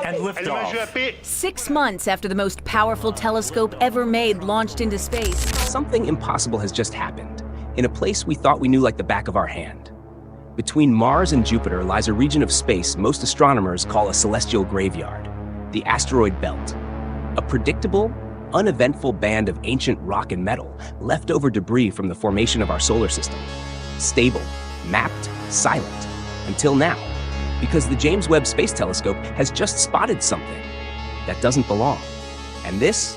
And liftoff. 6 months after the most powerful telescope ever made launched into space. Something impossible has just happened, in a place we thought we knew like the back of our hand. Between Mars and Jupiter lies a region of space most astronomers call a celestial graveyard, the asteroid belt. A predictable, uneventful band of ancient rock and metal, leftover debris from the formation of our solar system. Stable, mapped, silent, until now, because the James Webb Space Telescope has just spotted something that doesn't belong. And this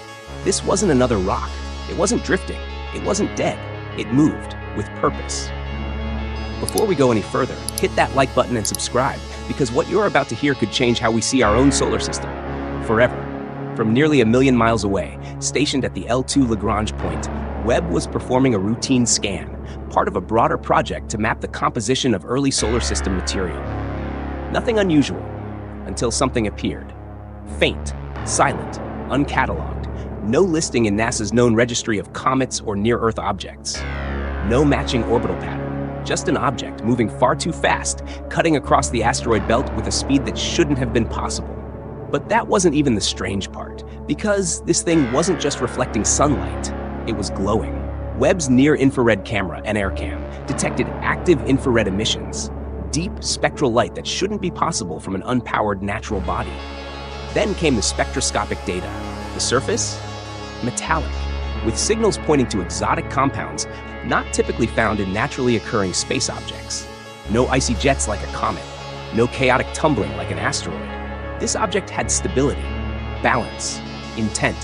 wasn't another rock. It wasn't drifting. It wasn't dead. It moved with purpose. Before we go any further, hit that like button and subscribe, because what you're about to hear could change how we see our own solar system forever. From nearly 1 million miles away, stationed at the L2 Lagrange Point, Webb was performing a routine scan, part of a broader project to map the composition of early solar system material. Nothing unusual, until something appeared. Faint, silent, uncatalogued, no listing in NASA's known registry of comets or near-Earth objects. No matching orbital pattern, just an object moving far too fast, cutting across the asteroid belt with a speed that shouldn't have been possible. But that wasn't even the strange part, because this thing wasn't just reflecting sunlight, it was glowing. Webb's near-infrared camera, NIRCam, detected active infrared emissions, deep spectral light that shouldn't be possible from an unpowered natural body. Then came the spectroscopic data. The surface? Metallic, with signals pointing to exotic compounds not typically found in naturally occurring space objects. No icy jets like a comet, no chaotic tumbling like an asteroid. This object had stability, balance, intent.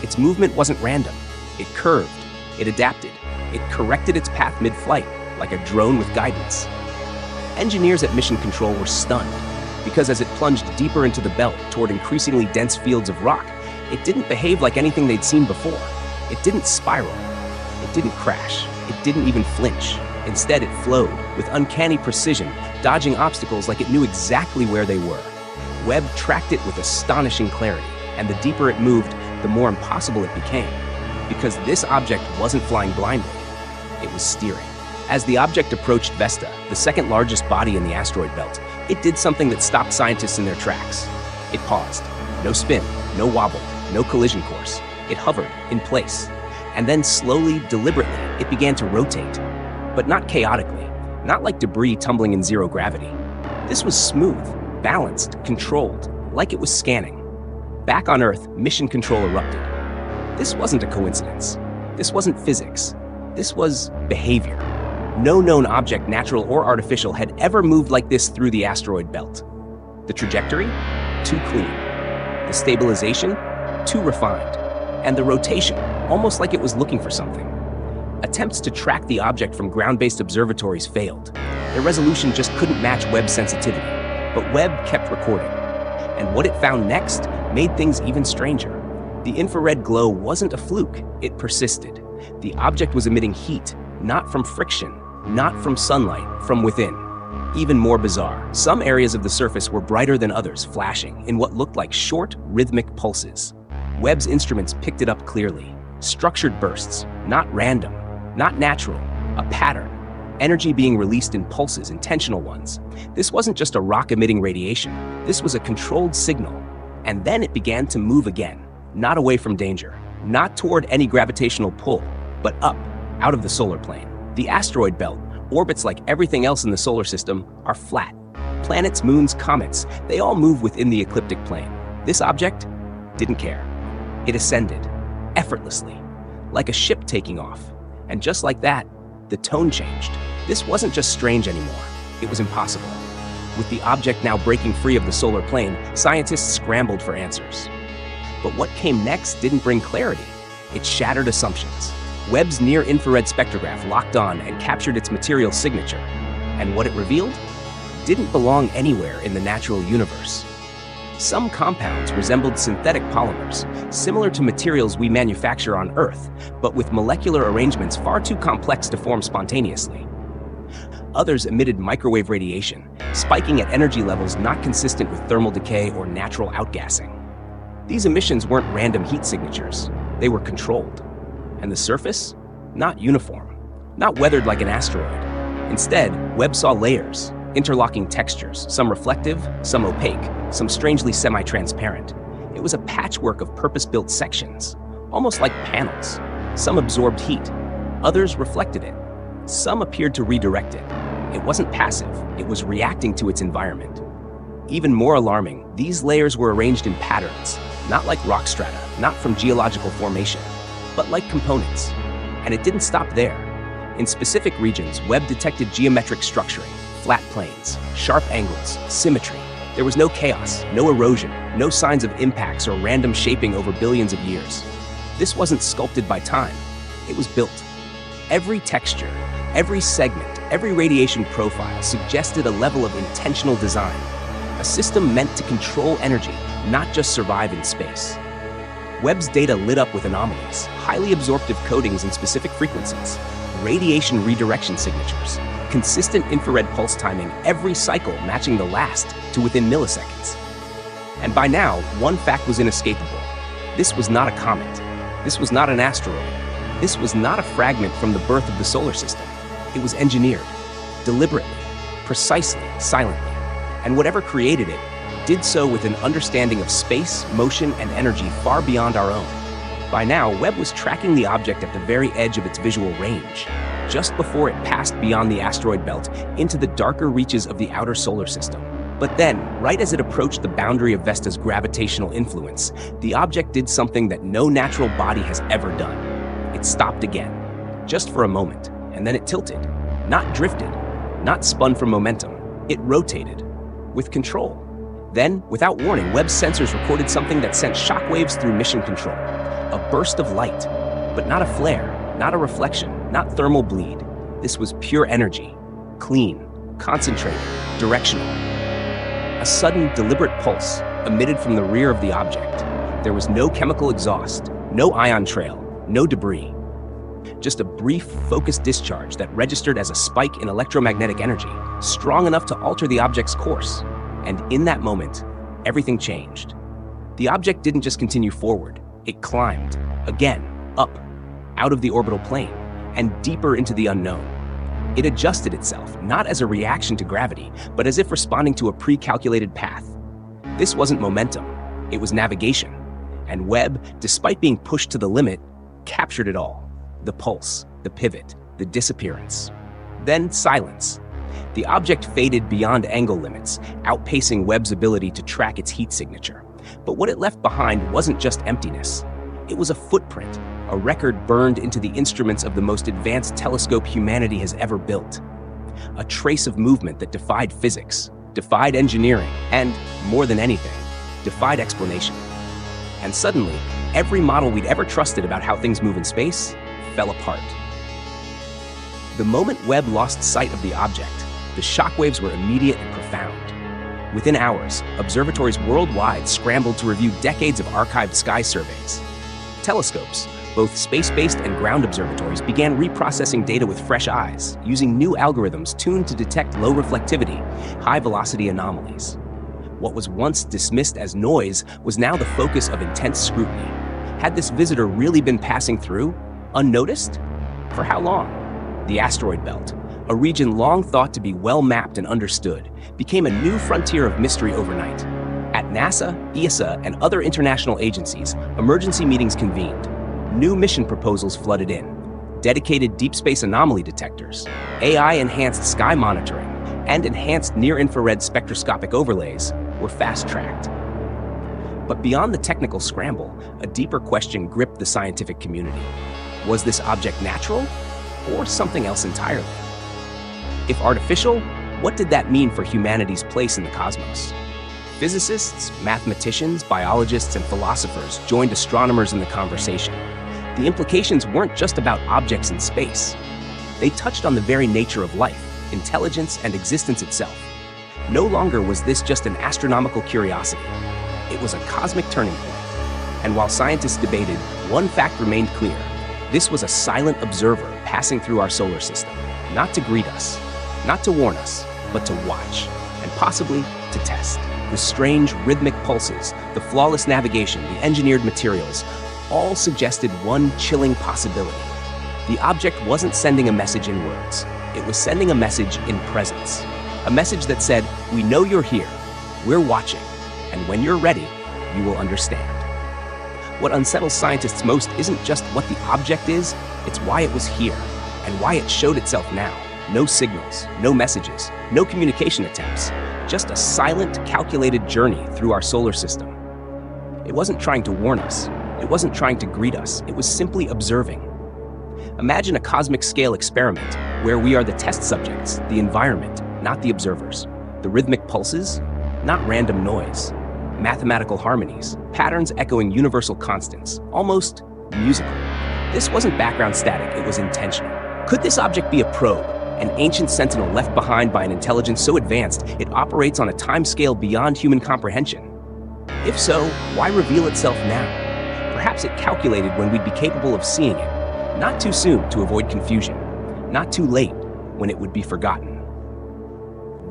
Its movement wasn't random. It curved, it adapted, it corrected its path mid-flight, like a drone with guidance. Engineers at Mission Control were stunned, because as it plunged deeper into the belt toward increasingly dense fields of rock, it didn't behave like anything they'd seen before. It didn't spiral. It didn't crash. It didn't even flinch. Instead, it flowed with uncanny precision, dodging obstacles like it knew exactly where they were. Webb tracked it with astonishing clarity, and the deeper it moved, the more impossible it became. Because this object wasn't flying blindly, it was steering. As the object approached Vesta, the second largest body in the asteroid belt, it did something that stopped scientists in their tracks. It paused. No spin, no wobble, no collision course. It hovered in place. And then slowly, deliberately, it began to rotate. But not chaotically, not like debris tumbling in zero gravity. This was smooth, balanced, controlled, like it was scanning. Back on Earth, Mission Control erupted. This wasn't a coincidence. This wasn't physics. This was behavior. No known object, natural or artificial, had ever moved like this through the asteroid belt. The trajectory? Too clean. The stabilization? Too refined. And the rotation, almost like it was looking for something. Attempts to track the object from ground-based observatories failed. Their resolution just couldn't match Webb's sensitivity. But Webb kept recording. And what it found next made things even stranger. The infrared glow wasn't a fluke, it persisted. The object was emitting heat, not from friction, not from sunlight, from within. Even more bizarre, some areas of the surface were brighter than others, flashing in what looked like short, rhythmic pulses. Webb's instruments picked it up clearly. Structured bursts, not random, not natural, a pattern. Energy being released in pulses, intentional ones. This wasn't just a rock emitting radiation. This was a controlled signal. And then it began to move again, not away from danger, not toward any gravitational pull, but up, out of the solar plane. The asteroid belt, orbits like everything else in the solar system, are flat. Planets, moons, comets, they all move within the ecliptic plane. This object didn't care. It ascended, effortlessly, like a ship taking off. And just like that, the tone changed. This wasn't just strange anymore. It was impossible. With the object now breaking free of the solar plane, scientists scrambled for answers. But what came next didn't bring clarity. It shattered assumptions. Webb's near-infrared spectrograph locked on and captured its material signature. And what it revealed didn't belong anywhere in the natural universe. Some compounds resembled synthetic polymers, similar to materials we manufacture on Earth, but with molecular arrangements far too complex to form spontaneously. Others emitted microwave radiation, spiking at energy levels not consistent with thermal decay or natural outgassing. These emissions weren't random heat signatures. They were controlled. And the surface? Not uniform. Not weathered like an asteroid. Instead, Webb saw layers. interlocking textures, some reflective, some opaque, some strangely semi-transparent. It was a patchwork of purpose-built sections, almost like panels. Some absorbed heat, others reflected it. Some appeared to redirect it. It wasn't passive, it was reacting to its environment. Even more alarming, these layers were arranged in patterns, not like rock strata, not from geological formation, but like components. And it didn't stop there. In specific regions, Webb detected geometric structuring, flat planes, sharp angles, symmetry. There was no chaos, no erosion, no signs of impacts or random shaping over billions of years. This wasn't sculpted by time, it was built. Every texture, every segment, every radiation profile suggested a level of intentional design. A system meant to control energy, not just survive in space. Webb's data lit up with anomalies, highly absorptive coatings in specific frequencies, radiation redirection signatures, consistent infrared pulse timing every cycle matching the last to within milliseconds. And by now, one fact was inescapable. This was not a comet. This was not an asteroid. This was not a fragment from the birth of the solar system. It was engineered, deliberately, precisely, silently. And whatever created it did so with an understanding of space, motion, and energy far beyond our own. By now, Webb was tracking the object at the very edge of its visual range, just before it passed beyond the asteroid belt into the darker reaches of the outer solar system. But then, right as it approached the boundary of Vesta's gravitational influence, the object did something that no natural body has ever done. It stopped again, just for a moment, and then it tilted. Not drifted, not spun from momentum. It rotated, with control. Then, without warning, Webb's sensors recorded something that sent shockwaves through mission control. A burst of light, but not a flare, not a reflection, not thermal bleed. This was pure energy, clean, concentrated, directional. A sudden, deliberate pulse emitted from the rear of the object. There was no chemical exhaust, no ion trail, no debris. Just a brief, focused discharge that registered as a spike in electromagnetic energy, strong enough to alter the object's course. And in that moment, everything changed. The object didn't just continue forward, it climbed, again, up, out of the orbital plane, and deeper into the unknown. It adjusted itself, not as a reaction to gravity, but as if responding to a pre-calculated path. This wasn't momentum, it was navigation. And Webb, despite being pushed to the limit, captured it all. The pulse, the pivot, the disappearance. Then silence. The object faded beyond angle limits, outpacing Webb's ability to track its heat signature. But what it left behind wasn't just emptiness. It was a footprint, a record burned into the instruments of the most advanced telescope humanity has ever built. A trace of movement that defied physics, defied engineering, and, more than anything, defied explanation. And suddenly, every model we'd ever trusted about how things move in space fell apart. The moment Webb lost sight of the object, the shockwaves were immediate and profound. Within hours, observatories worldwide scrambled to review decades of archived sky surveys. Telescopes, both space-based and ground observatories, began reprocessing data with fresh eyes, using new algorithms tuned to detect low reflectivity, high-velocity anomalies. What was once dismissed as noise was now the focus of intense scrutiny. Had this visitor really been passing through, unnoticed? For how long? The asteroid belt, a region long thought to be well mapped and understood, became a new frontier of mystery overnight. At NASA, ESA, and other international agencies, emergency meetings convened. New mission proposals flooded in. Dedicated deep space anomaly detectors, AI-enhanced sky monitoring, and enhanced near-infrared spectroscopic overlays were fast-tracked. But beyond the technical scramble, a deeper question gripped the scientific community. Was this object natural, or something else entirely? If artificial, what did that mean for humanity's place in the cosmos? Physicists, mathematicians, biologists, and philosophers joined astronomers in the conversation. The implications weren't just about objects in space. They touched on the very nature of life, intelligence, and existence itself. No longer was this just an astronomical curiosity. It was a cosmic turning point. And while scientists debated, one fact remained clear. This was a silent observer passing through our solar system, not to greet us, not to warn us, but to watch, and possibly to test. The strange rhythmic pulses, the flawless navigation, the engineered materials, all suggested one chilling possibility. The object wasn't sending a message in words. It was sending a message in presence. A message that said, "We know you're here, we're watching, and when you're ready, you will understand." What unsettles scientists most isn't just what the object is, it's why it was here, and why it showed itself now. No signals, no messages, no communication attempts, just a silent, calculated journey through our solar system. It wasn't trying to warn us, it wasn't trying to greet us, it was simply observing. Imagine a cosmic-scale experiment where we are the test subjects, the environment, not the observers. The rhythmic pulses, not random noise. Mathematical harmonies, patterns echoing universal constants, almost musical. This wasn't background static, it was intentional. Could this object be a probe, an ancient sentinel left behind by an intelligence so advanced it operates on a timescale beyond human comprehension? If so, why reveal itself now? Perhaps it calculated when we'd be capable of seeing it. Not too soon to avoid confusion, not too late when it would be forgotten.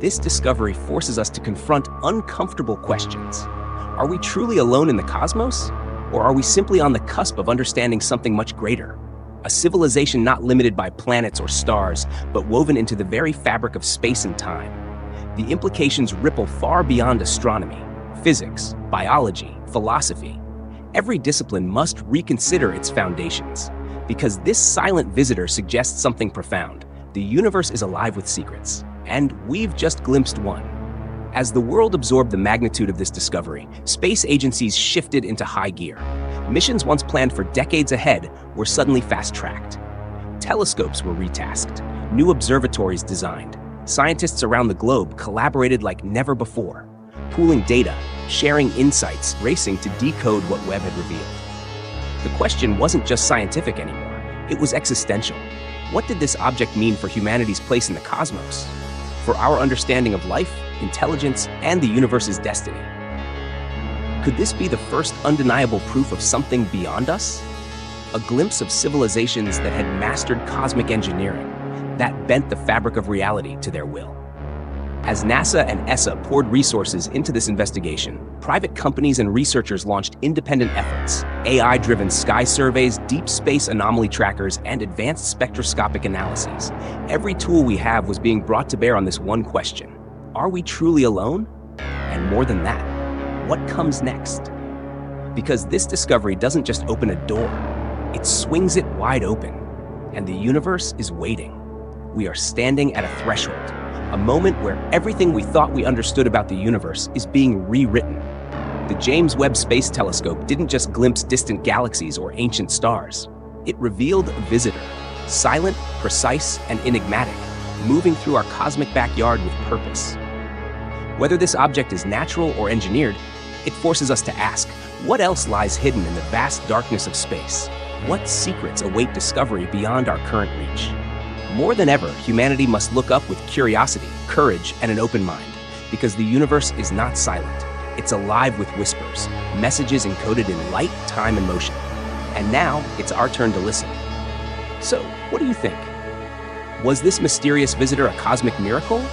This discovery forces us to confront uncomfortable questions. Are we truly alone in the cosmos? Or are we simply on the cusp of understanding something much greater? A civilization not limited by planets or stars, but woven into the very fabric of space and time. The implications ripple far beyond astronomy, physics, biology, philosophy. Every discipline must reconsider its foundations, because this silent visitor suggests something profound. The universe is alive with secrets, and we've just glimpsed one. As the world absorbed the magnitude of this discovery, space agencies shifted into high gear. Missions once planned for decades ahead were suddenly fast-tracked. Telescopes were retasked, new observatories designed. Scientists around the globe collaborated like never before, pooling data, sharing insights, racing to decode what Webb had revealed. The question wasn't just scientific anymore, it was existential. What did this object mean for humanity's place in the cosmos? For our understanding of life, intelligence, and the universe's destiny? Could this be the first undeniable proof of something beyond us? A glimpse of civilizations that had mastered cosmic engineering, that bent the fabric of reality to their will. As NASA and ESA poured resources into this investigation, private companies and researchers launched independent efforts, AI-driven sky surveys, deep space anomaly trackers, and advanced spectroscopic analyses. Every tool we have was being brought to bear on this one question: are we truly alone? And more than that, what comes next? Because this discovery doesn't just open a door, it swings it wide open, and the universe is waiting. We are standing at a threshold, a moment where everything we thought we understood about the universe is being rewritten. The James Webb Space Telescope didn't just glimpse distant galaxies or ancient stars. It revealed a visitor, silent, precise, and enigmatic, moving through our cosmic backyard with purpose. Whether this object is natural or engineered, it forces us to ask, what else lies hidden in the vast darkness of space? What secrets await discovery beyond our current reach? More than ever, humanity must look up with curiosity, courage, and an open mind, because the universe is not silent. It's alive with whispers, messages encoded in light, time, and motion. And now, it's our turn to listen. So, what do you think? Was this mysterious visitor a cosmic miracle?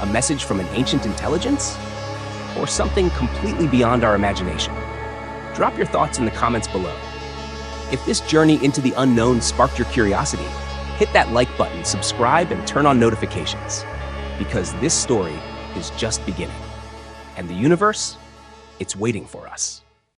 A message from an ancient intelligence? Or something completely beyond our imagination? Drop your thoughts in the comments below. If this journey into the unknown sparked your curiosity, hit that like button, subscribe, and turn on notifications, because this story is just beginning. And the universe, it's waiting for us.